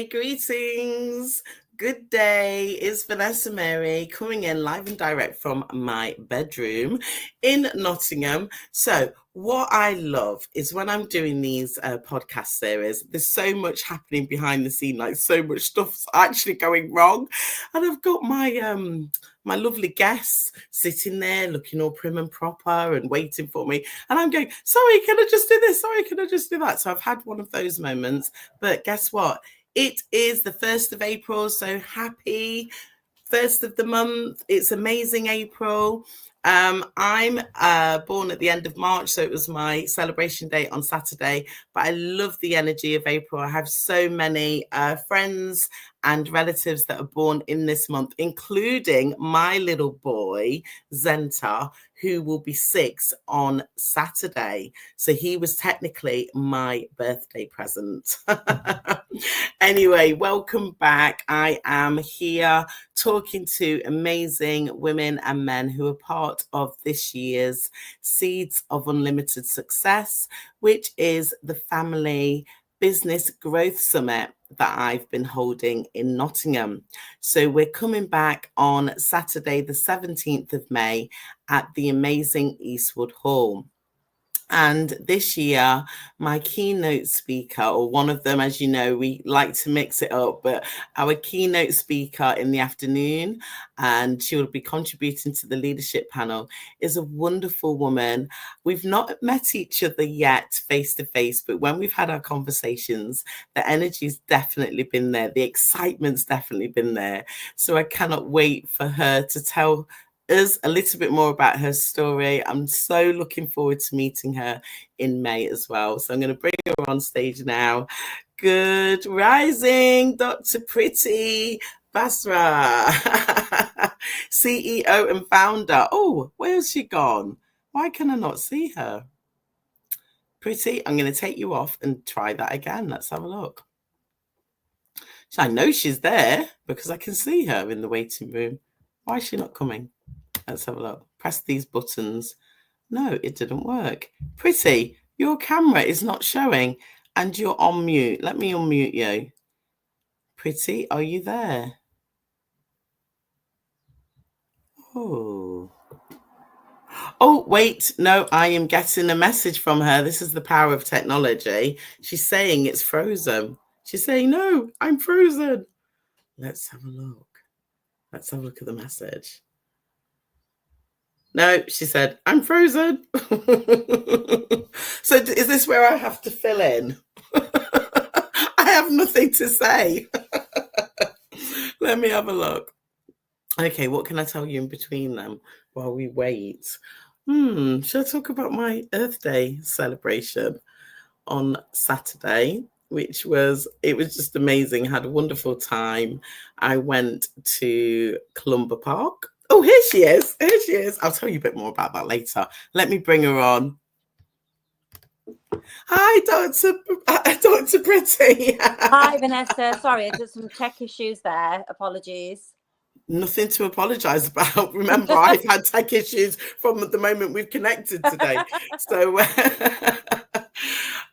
Greetings. Good day. It's Vanessa-Mary coming in live and direct from my bedroom in Nottingham. So, what I love is when I'm doing these podcast series, there's so much happening behind the scene, like so much stuff's actually going wrong. And I've got my lovely guests sitting there looking all prim and proper and waiting for me. And I'm going, sorry, can I just do this? Sorry, can I just do that? So I've had one of those moments. But guess what? It is the 1st of April, so happy 1st of the month. It's amazing April. I'm born at the end of March, so it was my celebration date on Saturday, but I love the energy of April. I have so many friends and relatives that are born in this month, including my little boy, Zenta, who will be 6 on Saturday. So he was technically my birthday present. Anyway, welcome back. I am here talking to amazing women and men who are part of this year's Seeds of Unlimited Success, which is the Family Business Growth Summit that I've been holding in Nottingham. So we're coming back on Saturday, the 17th of May at the amazing Eastwood Hall. And this year, my keynote speaker, or one of them, as you know, we like to mix it up, but our keynote speaker in the afternoon, and she will be contributing to the leadership panel, is a wonderful woman. We've not met each other yet face to face, but when we've had our conversations, the energy's definitely been there. The excitement's definitely been there. So I cannot wait for her to tell us a little bit more about her story. I'm so looking forward to meeting her in May as well. So I'm going to bring her on stage now. Good rising, Dr. Pretty Basra, CEO and founder. Oh, where's she gone? Why can I not see her? Pretty, I'm going to take you off and try that again. Let's have a look. So I know she's there because I can see her in the waiting room. Why is she not coming? Let's have a look. Press these buttons. No, it didn't work. Pretty, your camera is not showing and you're on mute. Let me unmute you. Pretty, are you there? Oh, wait. No, I am getting a message from her. This is the power of technology. She's saying it's frozen. She's saying, no, I'm frozen. Let's have a look. Let's have a look at the message. No, she said, I'm frozen. So is this where I have to fill in? I have nothing to say. Let me have a look. Okay, what can I tell you in between them while we wait? Should I talk about my Earth Day celebration on Saturday? It was just amazing. I had a wonderful time. I went to Columba Park. Oh, here she is. Here she is. I'll tell you a bit more about that later. Let me bring her on. Hi, Dr. Pretty. Hi, Vanessa. Sorry, there's some tech issues there. Apologies. Nothing to apologise about. Remember, I've had tech issues from the moment we've connected today. So,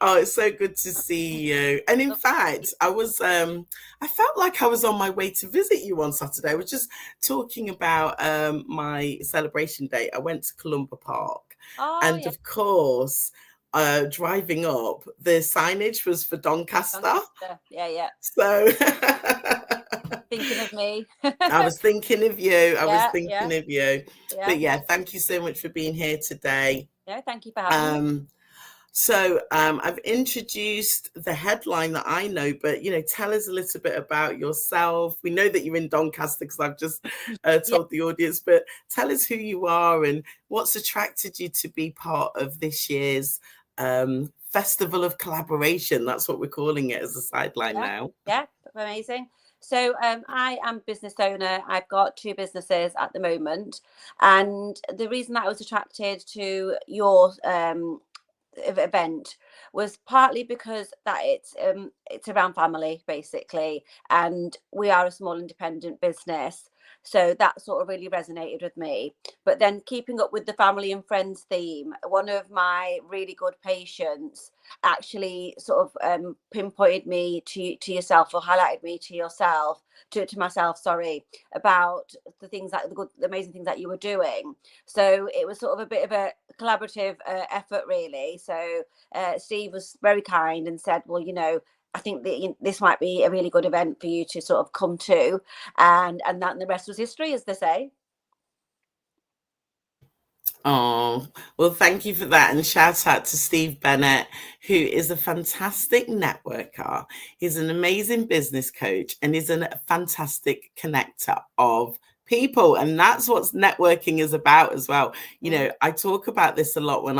oh, it's so good to see you. And in fact, I felt like I was on my way to visit you on Saturday. I was just talking about my celebration date. I went to Columba Park. Of course, driving up, the signage was for Doncaster. Yeah. So... Thinking of me. I was thinking of you. But yeah, thank you so much for being here today. Yeah, thank you for having me. So I've introduced the headline that I know, but tell us a little bit about yourself. We know that you're in Doncaster because I've just told the audience, but tell us who you are and what's attracted you to be part of this year's Festival of Collaboration. That's what we're calling it as a sideline now. Yeah, amazing. So I am a business owner. I've got 2 businesses at the moment. And the reason that I was attracted to your event was partly because that it's around family, basically. And we are a small independent business. So that sort of really resonated with me. But then keeping up with the family and friends theme, one of my really good patients actually sort of pinpointed me to yourself, or highlighted me to yourself, to myself, sorry, about the things that the amazing things that you were doing. So it was sort of a bit of a collaborative effort, really. So Steve was very kind and said, well, I think that this might be a really good event for you to sort of come to, and the rest was history, as they say. Oh, well, thank you for that. And shout out to Steve Bennett, who is a fantastic networker. He's an amazing business coach and he's a fantastic connector of people. And that's what networking is about as well. I talk about this a lot when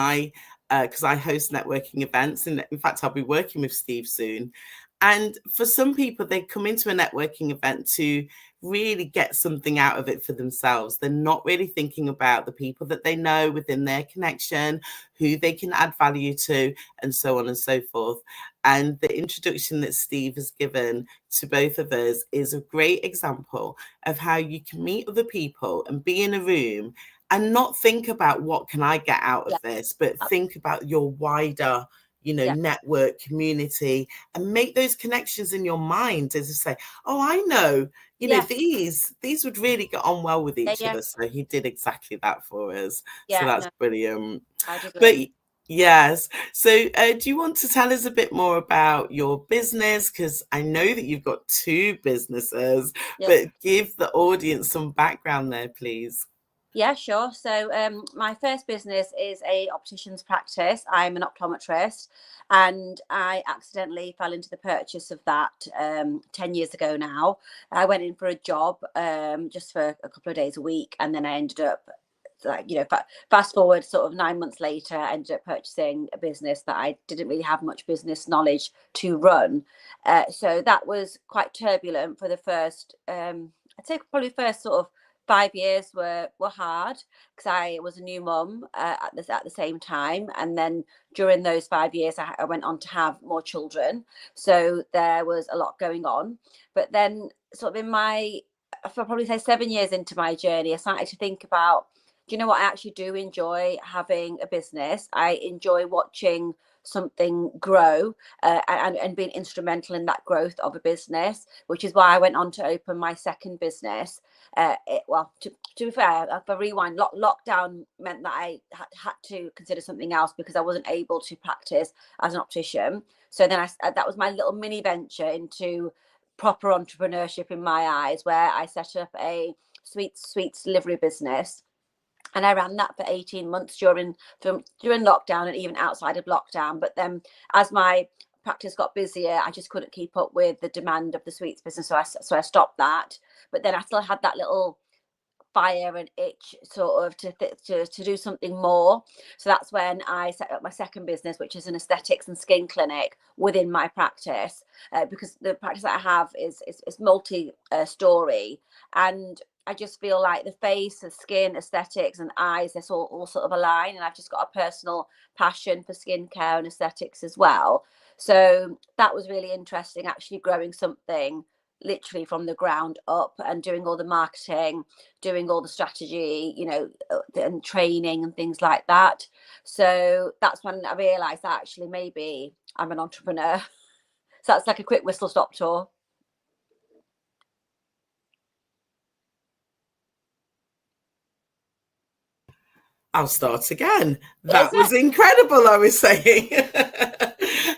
because I host networking events. And in fact, I'll be working with Steve soon. And for some people, they come into a networking event to really get something out of it for themselves. They're not really thinking about the people that they know within their connection, who they can add value to, and so on and so forth. And the introduction that Steve has given to both of us is a great example of how you can meet other people and be in a room and not think about what can I get out of this, but think about your wider network, community, and make those connections in your mind as to say, oh, I know, these would really get on well with each other. So he did exactly that for us. So that's brilliant. But yes. So do you want to tell us a bit more about your business? Because I know that you've got 2 businesses, but give the audience some background there, please. Yeah, sure. So my first business is a optician's practice. I'm an optometrist, and I accidentally fell into the purchase of that 10 years ago now. I went in for a job just for a couple of days a week, and then I ended up, fast forward sort of 9 months later, I ended up purchasing a business that I didn't really have much business knowledge to run. So that was quite turbulent for the first, I'd say probably first sort of 5 years were hard, because I was a new mum at the same time, and then during those 5 years I went on to have more children, so there was a lot going on. But then sort of I'll probably say 7 years into my journey, I started to think about, do you know what, I actually do enjoy having a business. I enjoy watching something grow and being instrumental in that growth of a business, which is why I went on to open my second business. To be fair, if I rewind, lockdown meant that I had to consider something else because I wasn't able to practice as an optician. So then that was my little mini venture into proper entrepreneurship in my eyes, where I set up a sweets delivery business. And I ran that for 18 months during lockdown and even outside of lockdown. But then as my practice got busier, I just couldn't keep up with the demand of the sweets business. So I stopped that. But then I still had that little fire and itch sort of to do something more. So that's when I set up my second business, which is an aesthetics and skin clinic within my practice, because the practice that I have is multi-story, and I just feel like the face, the skin, aesthetics and eyes, they're all sort of align, and I've just got a personal passion for skincare and aesthetics as well. So that was really interesting, actually growing something literally from the ground up and doing all the marketing, doing all the strategy, and training and things like that. So that's when I realized that actually maybe I'm an entrepreneur. So that's like a quick whistle stop tour. I'll start again. That was incredible, I was saying.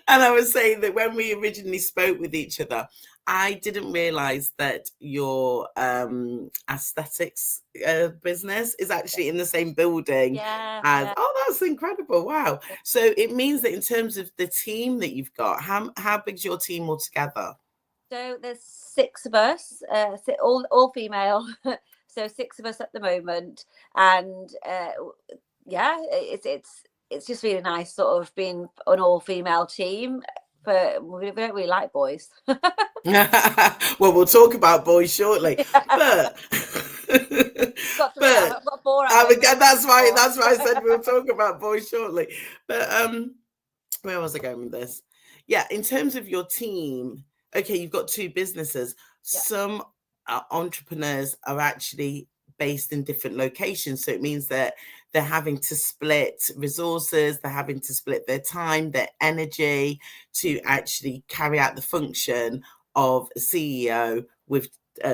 And I was saying that when we originally spoke with each other, I didn't realize that your aesthetics business is actually in the same building as. Oh, that's incredible. Wow. So it means that in terms of the team that you've got, how big's your team altogether? So there's 6 of us, all female. So 6 of us at the moment, and it's just really nice sort of being an all-female team. But we don't really like boys. Well, we'll talk about boys shortly. But that's why I said we'll talk about boys shortly. But where was I going with this? Yeah, in terms of your team, okay, you've got 2 businesses. Some entrepreneurs are actually based in different locations. So it means that they're having to split resources, they're having to split their time, their energy to actually carry out the function of a CEO with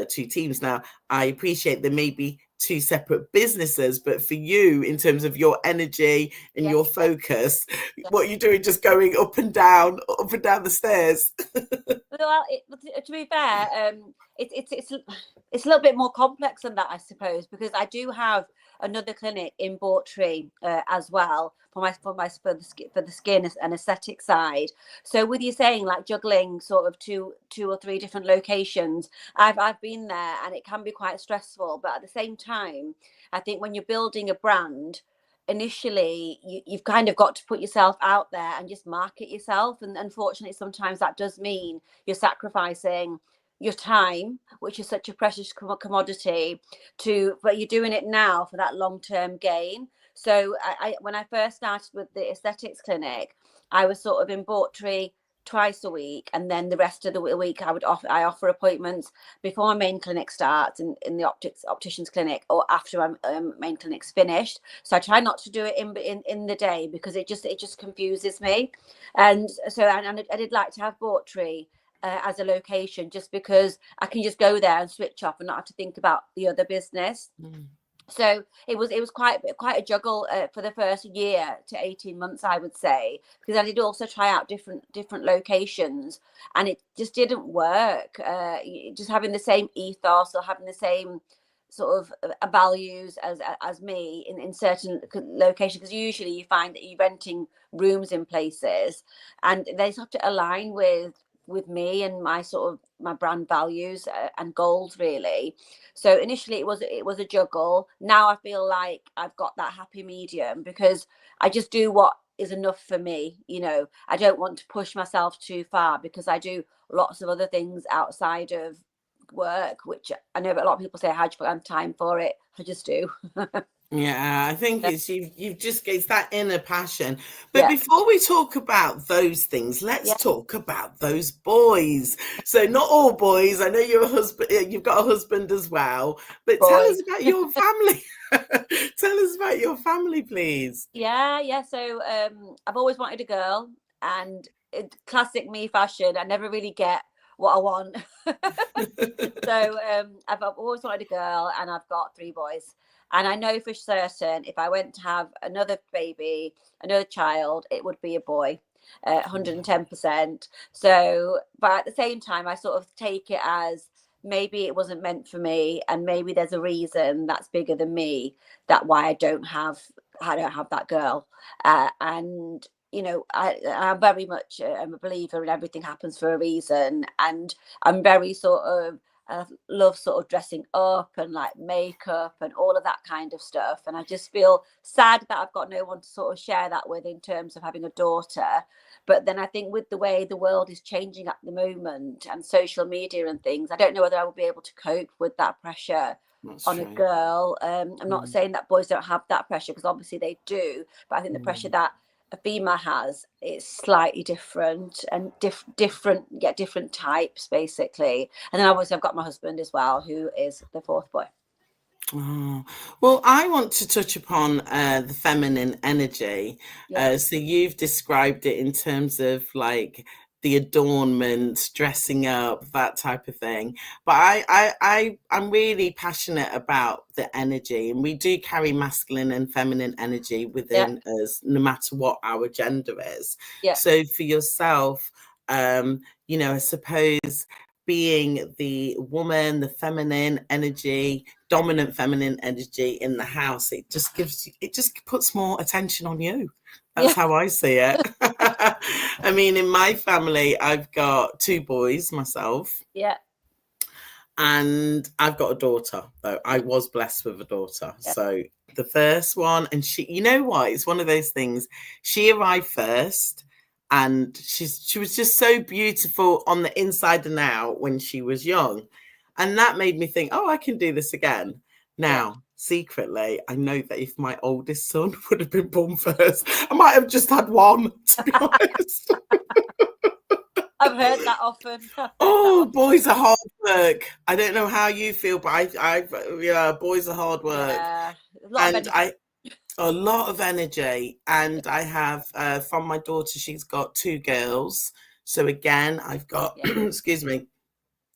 two teams. Now, I appreciate there may be two separate businesses, but for you, in terms of your energy and your focus, what you're doing, just going up and down the stairs. Well, to be fair, it's a little bit more complex than that, I suppose, because I do have another clinic in Bawtry as well for the skin and aesthetic side. So with you saying like juggling sort of two or three different locations, I've been there, and it can be quite stressful. But at the same time, I think when you're building a brand, initially you've kind of got to put yourself out there and just market yourself, and unfortunately sometimes that does mean you're sacrificing your time, which is such a precious commodity, but you're doing it now for that long-term gain. So I when I first started with the aesthetics clinic, I was sort of in Bawtry twice a week, and then the rest of the week I offer appointments before my main clinic starts in the optician's clinic, or after my main clinic's finished. So I try not to do it in the day, because it just confuses me. And so I did like to have Bawtry as a location, just because I can just go there and switch off and not have to think about the other business. So it was quite a juggle for the first year to 18 months, I would say, because I did also try out different locations, and it just didn't work. Just having the same ethos, or having the same sort of values as me in certain locations, because usually you find that you're renting rooms in places, and they have to align with me and my sort of my brand values and goals, really. So initially it was a juggle. Now I feel like I've got that happy medium, because I just do what is enough for me. I don't want to push myself too far, because I do lots of other things outside of work, which I know that a lot of people say, how do you find time for it? I just do. Yeah, I think it's it's that inner passion. But Yeah. before we talk about those things, let's talk about those boys. So not all boys. I know you're a husband, you've got a husband as well. But tell us about your family. Tell us about your family, please. Yeah. So I've always wanted a girl, and classic me fashion, I never really get what I want. So I've always wanted a girl, and I've got 3 boys. And I know for certain if I went to have another baby, another child, it would be a boy, 110%. So, but at the same time, I sort of take it as maybe it wasn't meant for me, and maybe there's a reason that's bigger than me, that why I don't have that girl. And I'm very much I'm a believer in everything happens for a reason, and I'm very sort of I love sort of dressing up and like makeup and all of that kind of stuff. And I just feel sad that I've got no one to sort of share that with in terms of having a daughter. But then I think with the way the world is changing at the moment, and social media and things, I don't know whether I will be able to cope with that pressure on a girl. I'm not saying that boys don't have that pressure, because obviously they do. But I think the pressure that a female has, it's slightly different, and different types, basically. And then obviously I've got my husband as well, who is the 4th boy. Oh, well, I want to touch upon the feminine energy. So you've described it in terms of like the adornment, dressing up, that type of thing. But I'm really passionate about the energy, and we do carry masculine and feminine energy within us, no matter what our gender is. So for yourself, I suppose being the woman, the feminine energy, dominant feminine energy in the house, it just puts more attention on you. That's how I see it. I mean, in my family, I've got 2 boys myself. And I've got a daughter, though. I was blessed with a daughter. So the first one, and she, you know what? It's one of those things. She arrived first, and she was just so beautiful on the inside and out when she was young. And that made me think, oh, I can do this again. Now, secretly, I know that if my oldest son would have been born first, I might have just had one, to be honest. I've heard that often. I've heard that Oh, often. boys are hard work. I don't know how you feel, but yeah, boys are hard work. Yeah, a lot of And energy. a lot of energy. And I have, from my daughter, she's got two girls. So again, I've got, Yeah, excuse me,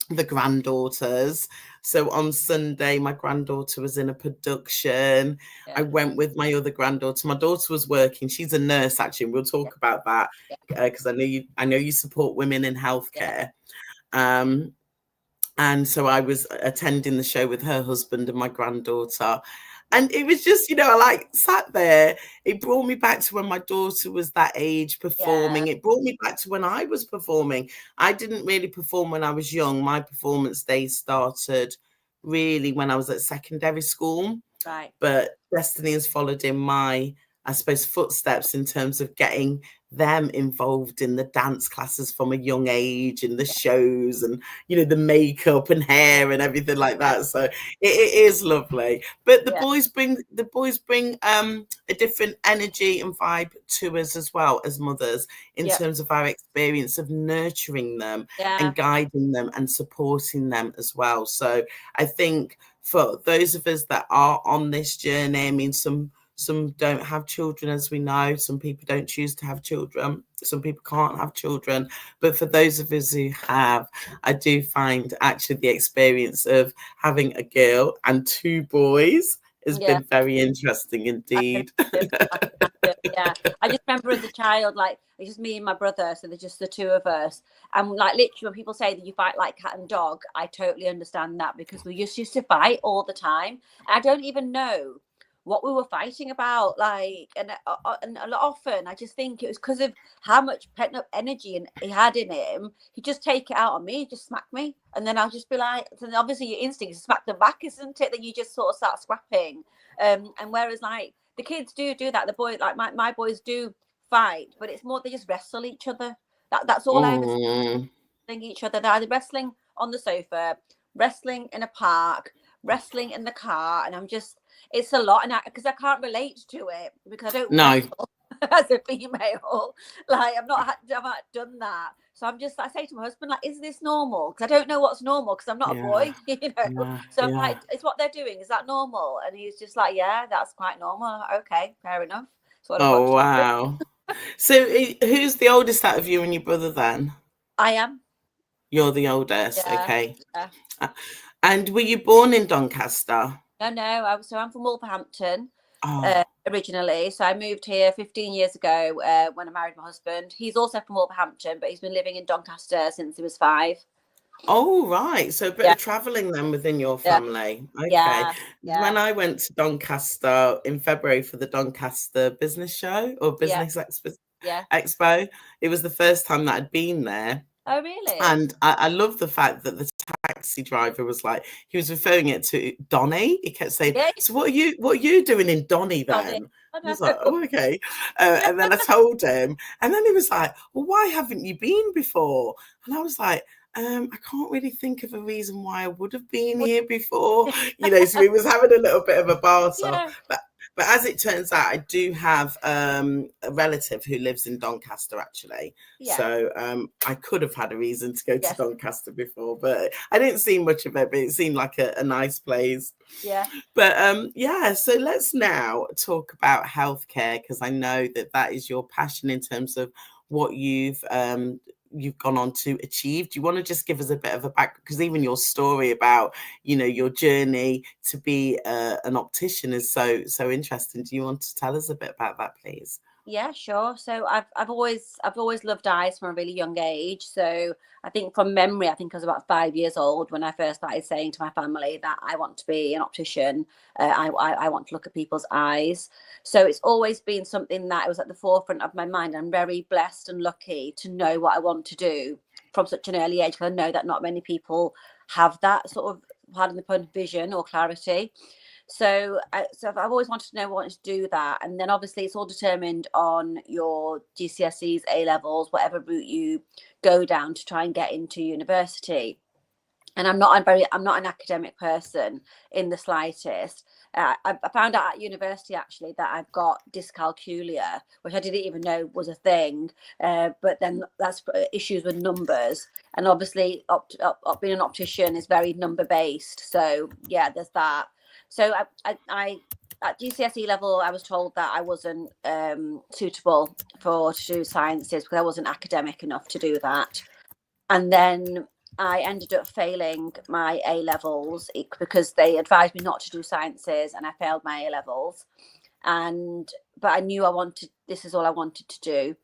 the granddaughters. So on Sunday, my granddaughter was in a production. I yeah, went with my other granddaughter. My daughter was working. She's a nurse, actually. And we'll yeah, talk about that yeah, because I know you support women in yeah, healthcare. Um, and so I was attending the show with her husband and my granddaughter. yeah, And it was just, I like sat there. It brought me back to when my daughter was that age yeah, performing. It brought me back to when I was performing. I didn't really perform when I was young. My performance days started really when I was at secondary school. right. But destiny has followed in my, I suppose, footsteps in terms of getting them involved in the dance classes from a young age and the Yeah, shows and the makeup and yeah, hair and everything like yeah, that. So it is lovely. But the yeah, boys bring a different energy and vibe to us as well as mothers in yeah, terms of our experience of nurturing them yeah, and guiding them and supporting them as well. So I think for those of us that are on this journey, I mean, some don't have children, as we know. Some people don't choose to have children. Some people can't have children. But for those of us who have, I do find actually the experience of having a girl and two boys has yeah. been very interesting I can indeed. imagine. I can imagine. Yeah, I just remember as a child, like it's just me and my brother, so there's just the two of us. And like literally, when people say that you fight like cat and dog, I totally understand that because we just used to fight all the time. I don't even know what we were fighting about, like, and a lot often I just think it was because of how much pent up energy and he had in him. He'd just take it out on me, just smack me, and then I'll just be like, and obviously your instinct is to smack them back, isn't it? Then you just sort of start scrapping. And whereas like the kids do that, the boys like my boys do fight, but it's more they just wrestle each other. That's all I ever see, Mm, each other. They're either wrestling on the sofa, wrestling in a park, wrestling in the car, and I'm just it's a lot, and because I can't relate to it because I don't no. wrestle as a female. Like I've not done that. So I say to my husband, like, is this normal? Because I don't know what's normal because I'm not a Yeah. boy, you know. Yeah. So I'm Yeah. like, is what they're doing, is that normal? And he's just like, yeah, that's quite normal. Okay, fair enough. That's what I've got Oh, to do. wow. So who's the oldest out of you and your brother then? I am. You're the oldest. Yeah. Okay. Yeah. Uh, And were you born in Doncaster? No. I'm from Wolverhampton Oh, originally. So I moved here 15 years ago when I married my husband. He's also from Wolverhampton, but he's been living in Doncaster since he was 5. oh, right. So a bit Yeah. of traveling then within your Yeah. family. Okay. Yeah. Yeah. When I went to Doncaster in February for the Doncaster Business Show or Yeah. Business Yeah. Expo, it was the first time that I'd been there. Oh, really? And I love the fact that the taxi driver was like, he was referring it to Donny. He kept saying, Yeah. "So what are you doing in Donny Got it. then?" I I was like, know. "Oh, okay." And then I told him, and then he was like, "Well, why haven't you been before?" And I was like, I can't really think of a reason why I would have been here before." So he was having a little bit of a bar off. Yeah. But as it turns out, I do have a relative who lives in Doncaster, actually. Yeah. So I could have had a reason to go to Yes. Doncaster before, but I didn't see much of it, but it seemed like a nice place. Yeah. But yeah, so let's now talk about healthcare, because I know that is your passion in terms of what you've gone on to achieve. Do you want to just give us a bit of a background? Because even your story about your journey to be an optician is so interesting. Do you want to tell us a bit about that, please? Yeah, sure. So I've always loved eyes from a really young age. So I think from memory, I think I was about 5 years old when I first started saying to my family that I want to be an optician. I want to look at people's eyes. So it's always been something that was at the forefront of my mind. I'm very blessed and lucky to know what I want to do from such an early age, because I know that not many people have that sort of, pardon the pun, vision or clarity. So I've always wanted to know what to do that, and then obviously it's all determined on your GCSEs, A levels, whatever route you go down to try and get into university. And I'm not an academic person in the slightest. I found out at university actually that I've got dyscalculia, which I didn't even know was a thing. But then that's issues with numbers, and obviously being an optician is very number based. So yeah, there's that. So I at GCSE level, I was told that I wasn't suitable to do sciences because I wasn't academic enough to do that. And then I ended up failing my A levels because they advised me not to do sciences, and I failed my A levels. But I knew this is all I wanted to do.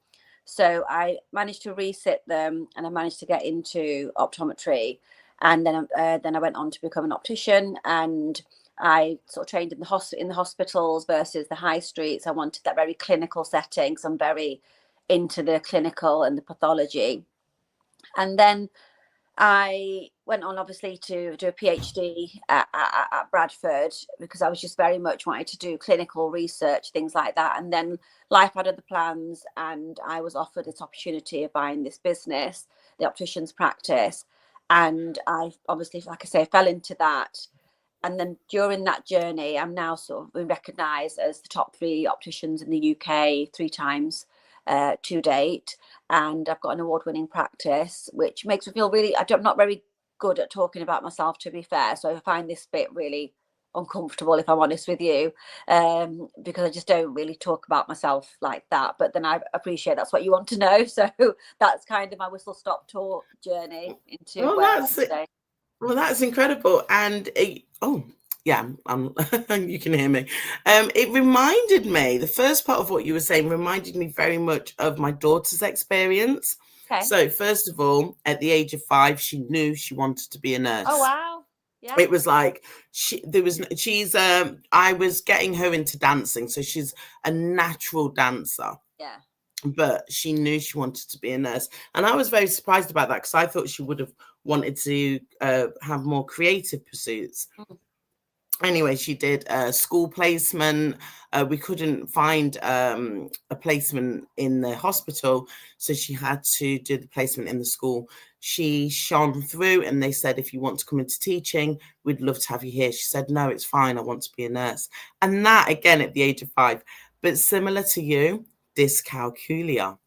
So I managed to resit them, and I managed to get into optometry. And then I went on to become an optician, and I sort of trained in the hospitals versus the high streets. I wanted that very clinical setting, so I'm very into the clinical and the pathology. And then I went on, obviously, to do a PhD at Bradford because I was just very much wanting to do clinical research, things like that. And then life had other plans, and I was offered this opportunity of buying this business, the optician's practice. And I obviously, like I say, fell into that. And then during that journey, I'm now sort of been recognised as the top 3 opticians in the UK 3 times to date. And I've got an award-winning practice, which makes me feel really, I'm not very good at talking about myself, to be fair. So I find this bit really uncomfortable, if I'm honest with you, because I just don't really talk about myself like that. But then I appreciate that's what you want to know. So that's kind of my whistle-stop tour journey into where I am today. Well, that's incredible. And yeah, you can hear me. It reminded me, the first part of what you were saying reminded me very much of my daughter's experience. Okay. So first of all, at the age of 5, she knew she wanted to be a nurse. Oh, wow. Yeah. It was like I was getting her into dancing, so she's a natural dancer. Yeah. But she knew she wanted to be a nurse. And I was very surprised about that because I thought she would have wanted to have more creative pursuits. Anyway, she did a school placement. We couldn't find a placement in the hospital, so she had to do the placement in the school. She shone through, and they said, if you want to come into teaching, we'd love to have you here. She said, no, it's fine. I want to be a nurse. And that, again, at the age of 5. But similar to you, dyscalculia.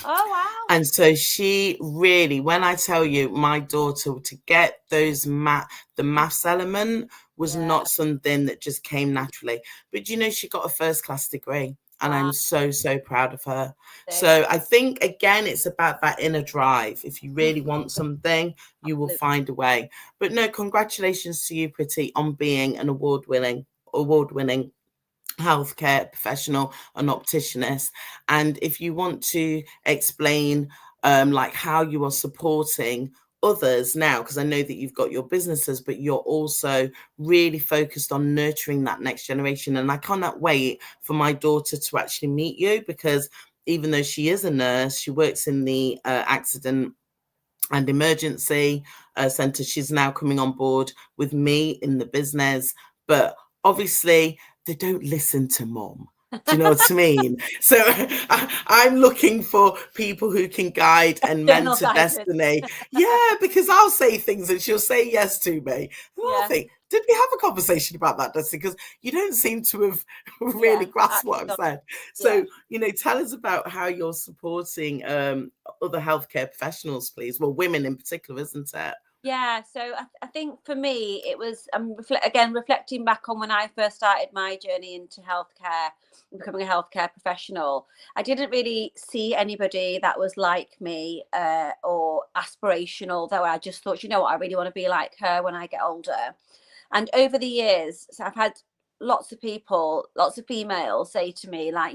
Oh, wow. And so she really, when I tell you, my daughter, to get those the maths element was not something that just came naturally. But she got a first-class degree, and I'm so proud of her. So I think, again, it's about that inner drive. If you really want something, you will find a way. But no, congratulations to you, Pretty, on being an award-winning healthcare professional, an opticianist. And if you want to explain like how you are supporting others now, because I know that you've got your businesses, but you're also really focused on nurturing that next generation. And I cannot wait for my daughter to actually meet you, because even though she is a nurse, she works in the accident and emergency centre. She's now coming on board with me in the business, but obviously they don't listen to mom. Do you know what I mean? So I'm looking for people who can guide and mentor Destiny. Yeah, because I'll say things and she'll say yes to me. And I'll think, did we have a conversation about that, Destiny? Because you don't seem to have really grasped what I've said. So, tell us about how you're supporting other healthcare professionals, please. Well, women in particular, isn't it? Yeah, so I think for me, it was, reflecting back on when I first started my journey into healthcare, becoming a healthcare professional. I didn't really see anybody that was like me or aspirational, though I just thought, I really want to be like her when I get older. And over the years, so I've had lots of people, lots of females say to me, like,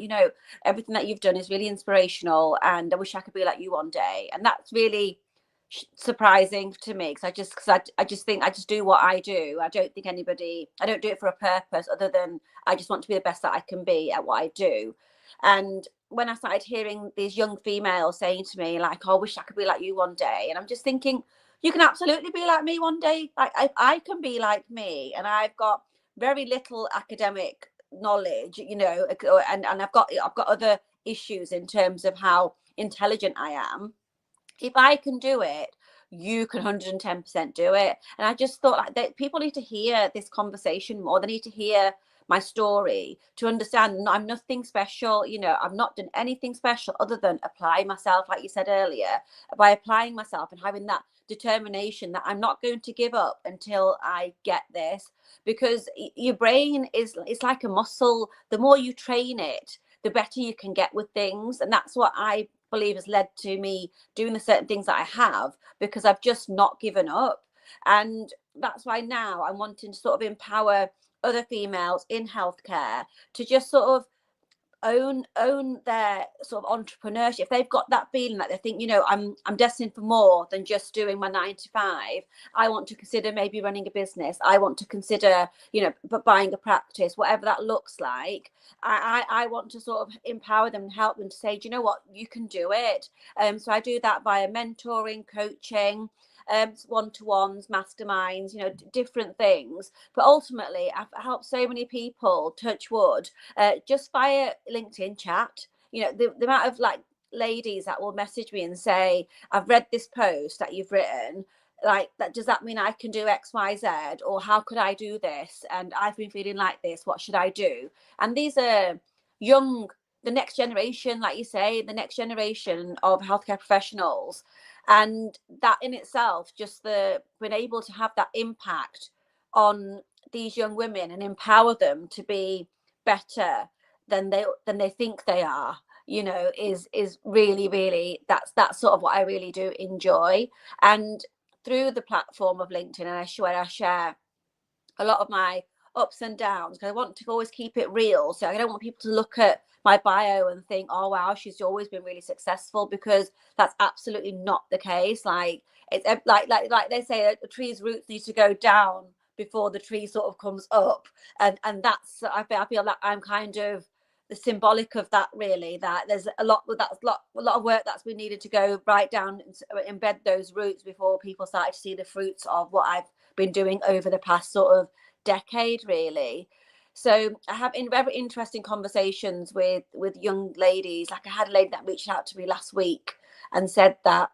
everything that you've done is really inspirational, and I wish I could be like you one day. And that's really surprising to me, because I just think I just do what I do. I don't do it for a purpose other than I just want to be the best that I can be at what I do. And when I started hearing these young females saying to me, like, oh, I wish I could be like you one day, and I'm just thinking, you can absolutely be like me one day. Like I can be like me, and I've got very little academic knowledge, and I've got other issues in terms of how intelligent I am. If I can do it, you can 110% do it. And I just thought that people need to hear this conversation more. They need to hear my story, to understand I'm nothing special. You know, I've not done anything special other than apply myself, like you said earlier. By applying myself and having that determination that I'm not going to give up until I get this, because your brain is, it's like a muscle. The more you train it, the better you can get with things. And that's what I believe has led to me doing the certain things that I have, because I've just not given up. And that's why now I'm wanting to sort of empower other females in healthcare to just sort of own their sort of entrepreneurship. If they've got that feeling that they think, you know, I'm destined for more than just doing my 9 to 5, I want to consider maybe running a business, I want to consider, you know, buying a practice, whatever that looks like. I want to sort of empower them and help them to say, do you know what, you can do it. So I do that via mentoring, coaching, one-to-ones, masterminds, you know, different things. But ultimately, I've helped so many people, touch wood, just via LinkedIn chat. You know, the amount of like ladies that will message me and say, I've read this post that you've written, like, that, does that mean I can do XYZ, or how could I do this, and I've been feeling like this, what should I do? And these are young, the next generation, like you say, the next generation of healthcare professionals. And that in itself, just the being able to have that impact on these young women and empower them to be better than they think they are, you know, is really, really, that's sort of what I really do enjoy. And through the platform of LinkedIn, and I share a lot of my ups and downs, because I want to always keep it real. So I don't want people to look at my bio and think, oh wow, she's always been really successful, because that's absolutely not the case. Like, it's like they say, a tree's roots need to go down before the tree sort of comes up, and that's, I feel like I'm kind of the symbolic of that, really, that there's a lot of work that's been needed to go right down and embed those roots before people started to see the fruits of what I've been doing over the past sort of decade, really. So I have very interesting conversations with young ladies. Like, I had a lady that reached out to me last week and said that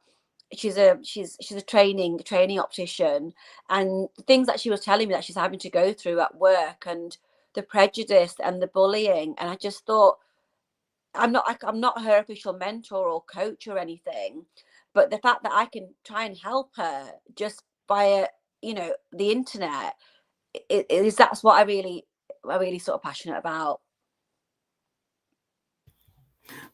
she's a training optician, and the things that she was telling me that she's having to go through at work, and the prejudice and the bullying. And I just thought, I'm not her official mentor or coach or anything, but the fact that I can try and help her just via, you know, the internet, that's what I really sort of passionate about.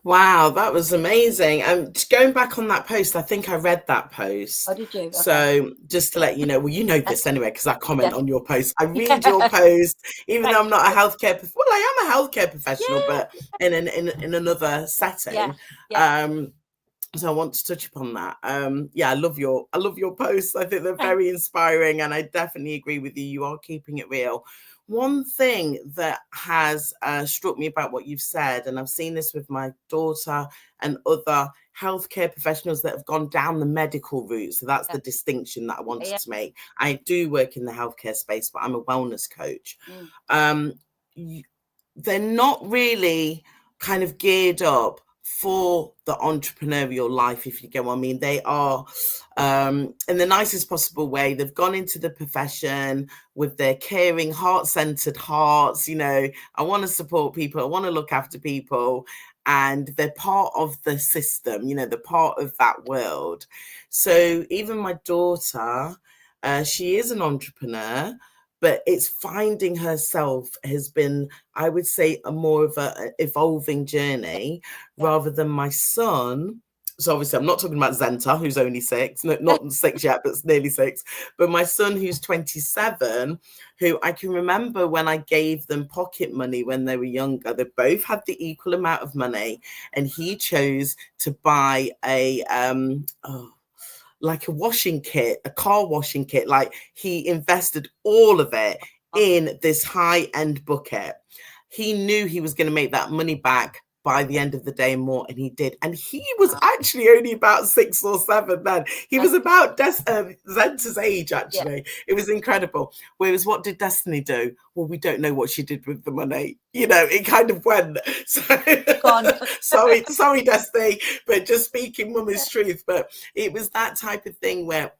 Wow, that was amazing. And going back on that post, I think I read that post. Oh, did you? Okay. So just to let you know, well, you know this anyway, because I comment on your post. I read Yeah. your post, even though I'm not a healthcare. Well, I am a healthcare professional, but in another setting. So I want to touch upon that. I love your posts. I think they're very inspiring, and I definitely agree with you. You are keeping it real. One thing that has struck me about what you've said, and I've seen this with my daughter and other healthcare professionals that have gone down the medical route. So that's the distinction that I wanted to make. I do work in the healthcare space, but I'm a wellness coach. They're not really kind of geared up for the entrepreneurial life, if you get what I mean. They are, in the nicest possible way, they've gone into the profession with their caring, heart-centered hearts. You know, I want to support people, I want to look after people, and they're part of the system, you know, they're part of that world. So even my daughter, she is an entrepreneur, but it's finding herself has been, I would say, a more of a evolving journey rather than my son. So obviously I'm not talking about Zenta, who's only 6, not 6 yet, but nearly 6. But my son, who's 27, who I can remember when I gave them pocket money when they were younger, they both had the equal amount of money, and he chose to buy like a washing kit, a car washing kit. Like, he invested all of it in this high-end bucket. He knew he was going to make that money back by the end of the day and more, and he did. And he was actually only about 6 or 7 then. He was about Zenta's age, actually. It was incredible. Whereas what did Destiny do? Well, we don't know what she did with the money. You know, it kind of went. So, sorry, Destiny, but just speaking mummy's truth. But it was that type of thing where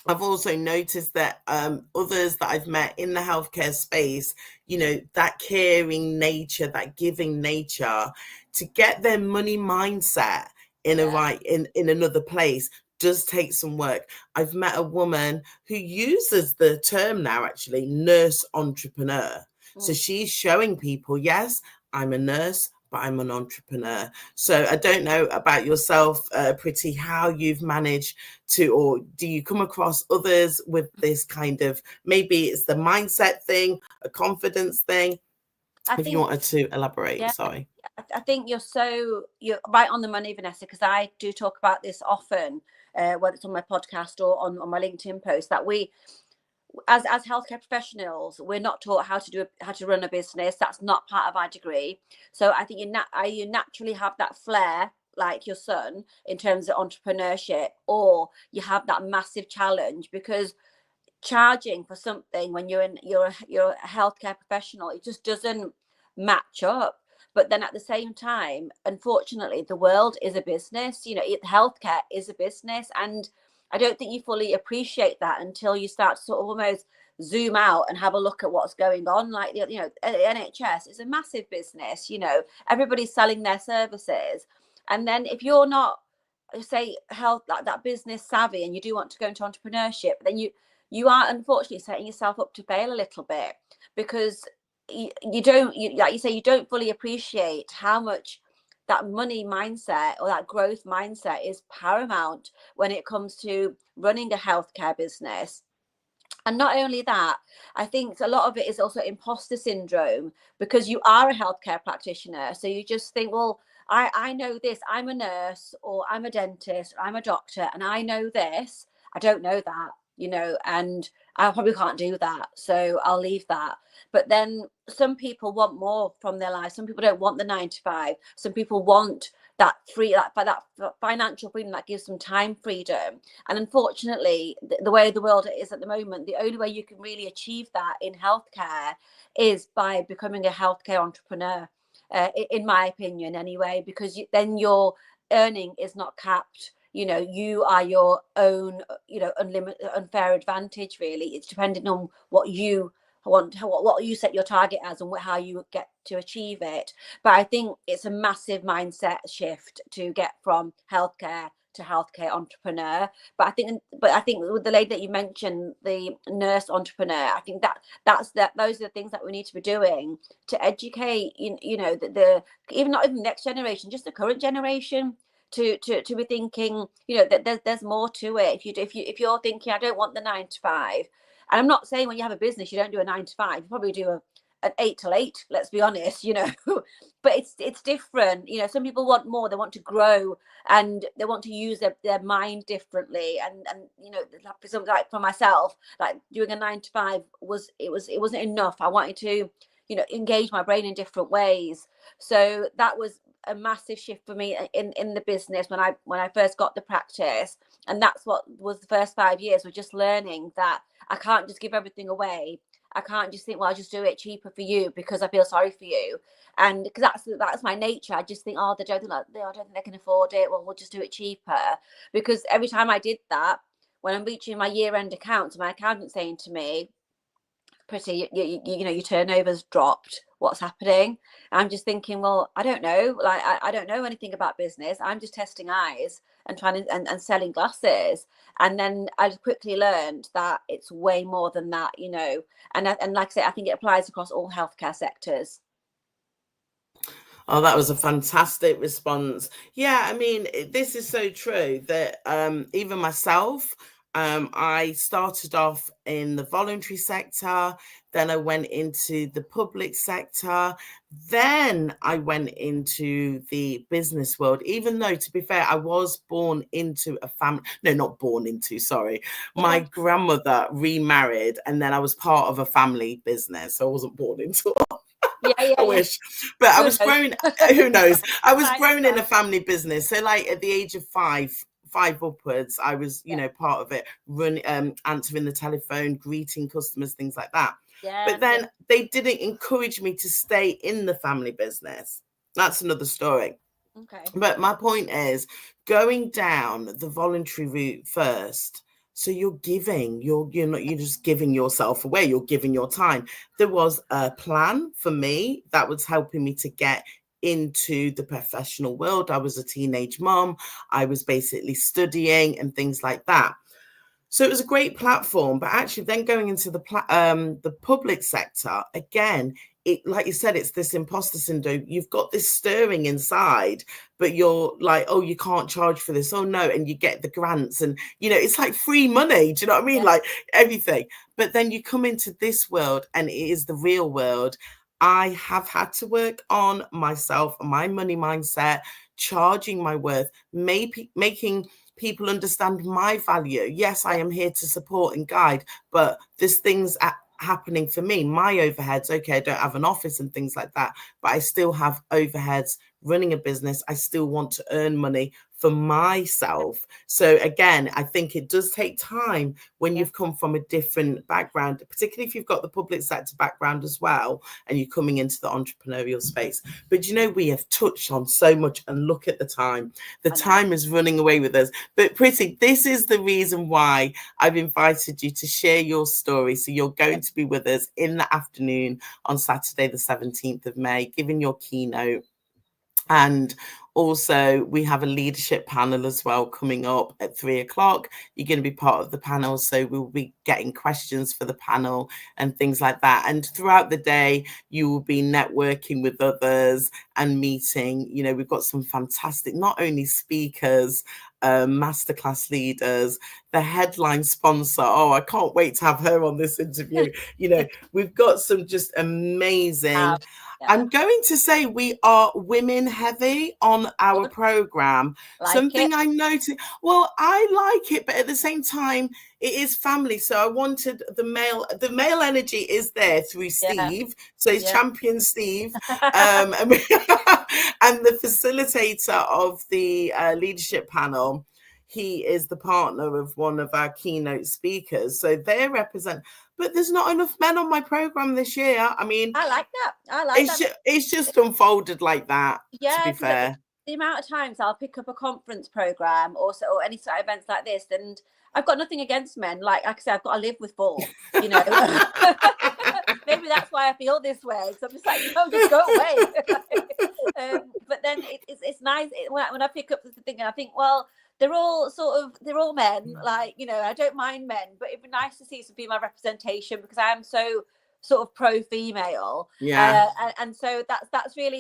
I've also noticed that others that I've met in the healthcare space, that caring nature, that giving nature, to get their money mindset in a Yeah. right in another place does take some work. I've met a woman who uses the term now, actually, nurse entrepreneur. So Mm. she's showing people, yes, I'm a nurse, but I'm an entrepreneur. So I don't know about yourself, Pretty, how you've managed to, or do you come across others with this kind of, maybe it's the mindset thing, a confidence thing? I If you think, wanted to elaborate, yeah, sorry. I think you're right on the money, Vanessa, because I do talk about this often, whether it's on my podcast or on my LinkedIn post, that we, as healthcare professionals, we're not taught how to run a business. That's not part of our degree. So I think you naturally have that flair, like your son, in terms of entrepreneurship, or you have that massive challenge, because charging for something when you're a healthcare professional, it just doesn't match up. But then at the same time, unfortunately, the world is a business. Healthcare is a business, and I don't think you fully appreciate that until you start to sort of almost zoom out and have a look at what's going on. Like, NHS is a massive business. Everybody's selling their services, and then if you're not, say, health, like that business savvy, and you do want to go into entrepreneurship, then you are unfortunately setting yourself up to fail a little bit, because you don't, like you say, you don't fully appreciate how much that money mindset or that growth mindset is paramount when it comes to running a healthcare business. And not only that, I think a lot of it is also imposter syndrome, because you are a healthcare practitioner. So you just think, well, I know this, I'm a nurse, or I'm a dentist, or I'm a doctor, and I know this. I don't know that, and I probably can't do that. So I'll leave that. But then some people want more from their life. Some people don't want the 9 to 5. Some people want that that financial freedom that gives them time freedom. And unfortunately, the way the world is at the moment, the only way you can really achieve that in healthcare is by becoming a healthcare entrepreneur, in my opinion, anyway, because then your earning is not capped. You are your own, unlimited, unfair advantage, really. It's depending on what you want, what you set your target as, and how you get to achieve it. But I think it's a massive mindset shift to get from healthcare to healthcare entrepreneur. But I think with the lady that you mentioned, the nurse entrepreneur, I think those are the things that we need to be doing to educate, the even not even the next generation, just the current generation, to be thinking, that there's more to it. If you're thinking, I don't want the 9 to 5, and I'm not saying when you have a business you don't do a 9 to 5, you probably do an 8 till 8, let's be honest, but it's different. Some people want more, they want to grow, and they want to use their mind differently, and for something like for myself, like doing a 9 to 5 it wasn't enough. I wanted to engage my brain in different ways. So that was a massive shift for me in the business when I first got the practice. And that's what was the first 5 years, was just learning that I can't just give everything away. I can't just think, well, I'll just do it cheaper for you because I feel sorry for you. And because that's my nature. I just think, oh, I don't think they can afford it. Well, we'll just do it cheaper. Because every time I did that, when I'm reaching my year-end accounts, my accountant's saying to me, Pretty, your turnover's dropped. What's happening? I'm just thinking, well, I don't know. Like, I don't know anything about business. I'm just testing eyes and trying to, and selling glasses. And then I quickly learned that it's way more than that, And like I say, I think it applies across all healthcare sectors. Oh, that was a fantastic response. Yeah, I mean, this is so true that even myself, I started off in the voluntary sector, then I went into the public sector, then I went into the business world, even though, to be fair, I was born into a family, no, not born into, sorry. My grandmother remarried, and then I was part of a family business, so I wasn't born into Yeah, yeah, I yeah. wish. But I Who was knows? grown, who knows? I was Time will grown in a tell. family business. So like at the age of five upwards, I was, Yeah, part of it, answering the telephone, greeting customers, things like that. yeah, But yeah. then they didn't encourage me to stay in the family business. That's another story. Okay. But my point is, going down the voluntary route first So you're giving, you're just giving yourself away, you're giving your time. There was a plan for me that was helping me to get into the professional world. I was a teenage mom. I was basically studying and things like that. So it was a great platform, but actually then going into the public sector again, it, like you said, it's this imposter syndrome. You've got this stirring inside, but you're like, oh, you can't charge for this. Oh no, and you get the grants, and it's like free money. Do you know what I mean? Yeah. Like everything. But then you come into this world, and it is the real world. I have had to work on myself, my money mindset, charging my worth, making people understand my value. Yes, I am here to support and guide, but there's things happening for me. My overheads, okay, I don't have an office and things like that, but I still have overheads running a business. I still want to earn money for myself. So again, I think it does take time when you've come from a different background, particularly if you've got the public sector background as well, and you're coming into the entrepreneurial space. But we have touched on so much, and look at the time. The time is running away with us. But Pretty, this is the reason why I've invited you to share your story. So you're going to be with us in the afternoon on Saturday, the 17th of May, giving your keynote. And also, we have a leadership panel as well coming up at 3:00. You're going to be part of the panel, so we'll be getting questions for the panel and things like that. And throughout the day, you will be networking with others and meeting. We've got some fantastic, not only speakers, masterclass leaders, the headline sponsor. Oh, I can't wait to have her on this interview. We've got some just amazing. I'm going to say we are women heavy on our program. Something I noticed. Well, I like it, but at the same time, it is family. So I wanted the male energy is there through Steve. So it's champion Steve. And the facilitator of the leadership panel, he is the partner of one of our keynote speakers. So they represent, but there's not enough men on my program this year. I mean, I like that. It's just unfolded like that, to be fair. The amount of times I'll pick up a conference program or any sort of events like this, and I've got nothing against men. Like I said, I've got to live with 4, Maybe that's why I feel this way. So I'm just like, no, just go away. But then it's nice when I pick up the thing and I think, well, they're all men. Like, I don't mind men, but it'd be nice to see some female representation because I am so sort of pro-female, and so that's made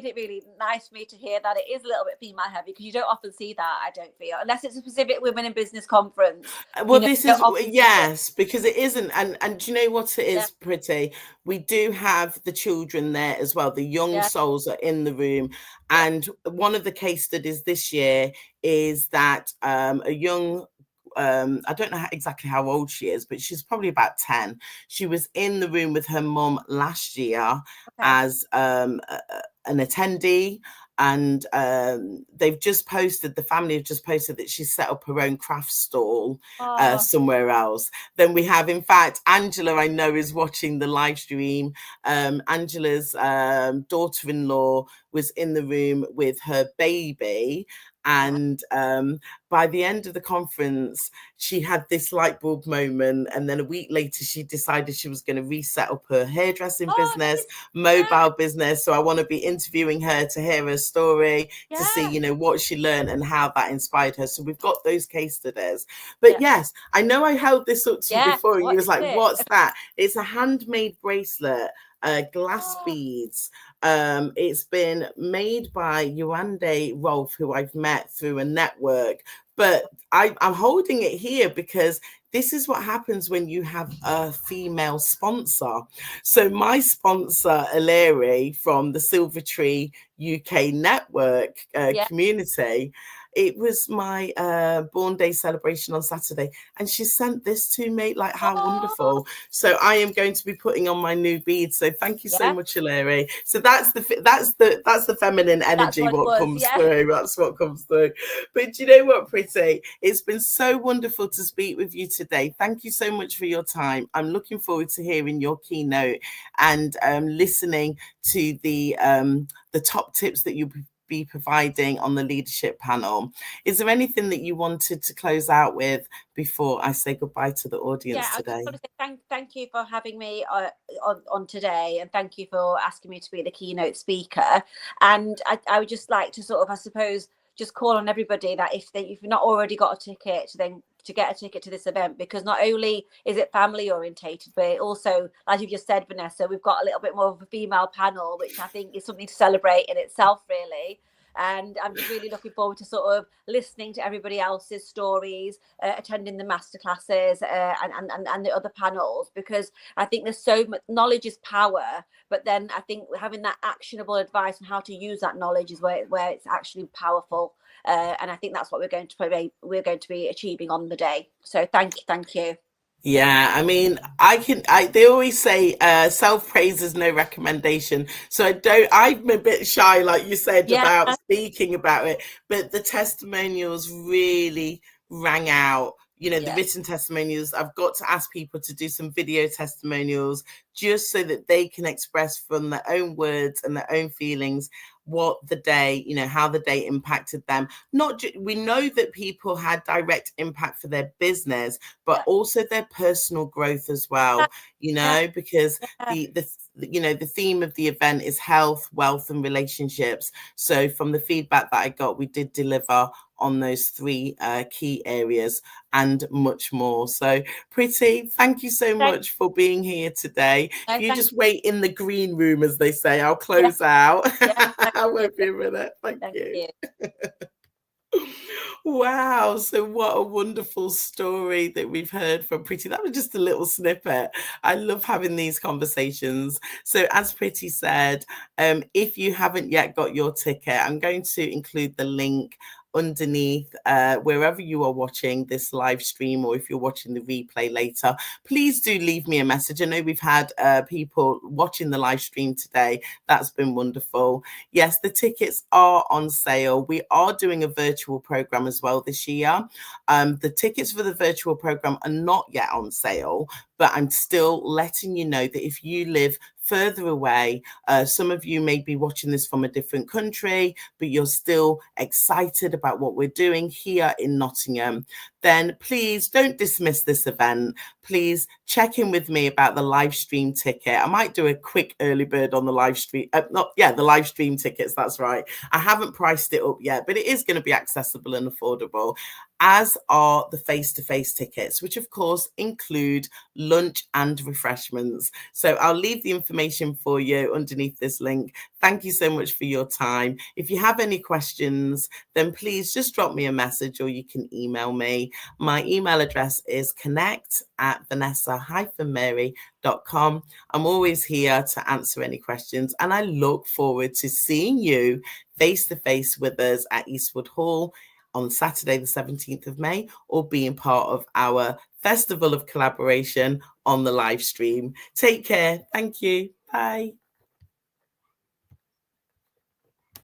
it really nice for me to hear that it is a little bit female heavy, because you don't often see that, I don't feel, unless it's a specific women in business conference. Well, this is because it isn't, and do you know what it is, Pretty? We do have the children there as well. The young souls are in the room, and one of the case studies this year is that a young I don't know exactly how old she is, but she's probably about 10. She was in the room with her mum last year as an attendee, and they've just posted, the family have just posted that she set up her own craft stall somewhere else. Then we have, in fact, Angela, I know, is watching the live stream. Angela's daughter-in-law was in the room with her baby. And by the end of the conference, she had this light bulb moment. And then a week later, she decided she was going to reset up her hairdressing business, mobile business. So I want to be interviewing her to hear her story, to see, what she learned and how that inspired her. So we've got those case studies. But yes, I know I held this up to you before, and you was like, what's that? It's a handmade bracelet. Glass beads. It's been made by Yuande Rolf, who I've met through a network, but I'm holding it here because this is what happens when you have a female sponsor. So my sponsor, Ileri, from the Silver Tree UK network community, it was my born day celebration on Saturday, and she sent this to me. Like, how wonderful. So I am going to be putting on my new beads. So thank you so much, Hilary. So that's the feminine energy what comes through. That's what comes through. But you know what, Pretty? It's been so wonderful to speak with you today. Thank you so much for your time. I'm looking forward to hearing your keynote and listening to the top tips that you be providing on the leadership panel. Is there anything that you wanted to close out with before I say goodbye to the audience I today? just want to say thank you for having me on today, and thank you for asking me to be the keynote speaker. And I would just like to sort of, I suppose, just call on everybody that if you've not already got a ticket, then to get a ticket to this event, because not only is it family orientated, but it also, as you just said, Vanessa, we've got a little bit more of a female panel, which I think is something to celebrate in itself, really. And I'm just really looking forward to sort of listening to everybody else's stories, attending the masterclasses and the other panels, because I think there's so much knowledge is power, but then I think having that actionable advice on how to use that knowledge is where it's actually powerful. And I think that's what we're going to be achieving on the day. So thank you. Yeah, I mean, they always say self-praise is no recommendation. So I'm a bit shy, like you said, Yeah, about speaking about it, but the testimonials really rang out. You know, the written testimonials, I've got to ask people to do some video testimonials just so that they can express from their own words and their own feelings what the day, you know, how the day impacted them. We know that people had direct impact for their business, but also their personal growth as well, you know, because the you know, the theme of the event is health, wealth, and relationships. So from the feedback that I got, we did deliver on those three key areas and much more. So Pretty, thank you so much for being here today. If you just wait in the green room, as they say, I'll close out. I won't be a minute. Thank you. Wow, so what a wonderful story that we've heard from Pretty. That was just a little snippet. I love having these conversations. So as Pretty said, if you haven't yet got your ticket, I'm going to include the link underneath wherever you are watching this live stream, or if you're watching the replay later, please do leave me a message. I know we've had people watching the live stream today. That's been wonderful. Yes, the tickets are on sale. We are doing a virtual program as well this year. The tickets for the virtual program are not yet on sale, but I'm still letting you know that if you live further away, some of you may be watching this from a different country, but you're still excited about what we're doing here in Nottingham, then please don't dismiss this event. Please check in with me about the live stream ticket. I might do a quick early bird on the live stream. The live stream tickets. That's right. I haven't priced it up yet, but it is going to be accessible and affordable, as are the face-to-face tickets, which of course include lunch and refreshments. So I'll leave the information for you underneath this link. Thank you so much for your time. If you have any questions, then please just drop me a message, or you can email me. My email address is connect@vanessa-mary.com. I'm always here to answer any questions, and I look forward to seeing you face-to-face with us at Eastwood Hall on Saturday, the 17th of May, or being part of our Festival of Collaboration on the live stream. Take care. Thank you. Bye.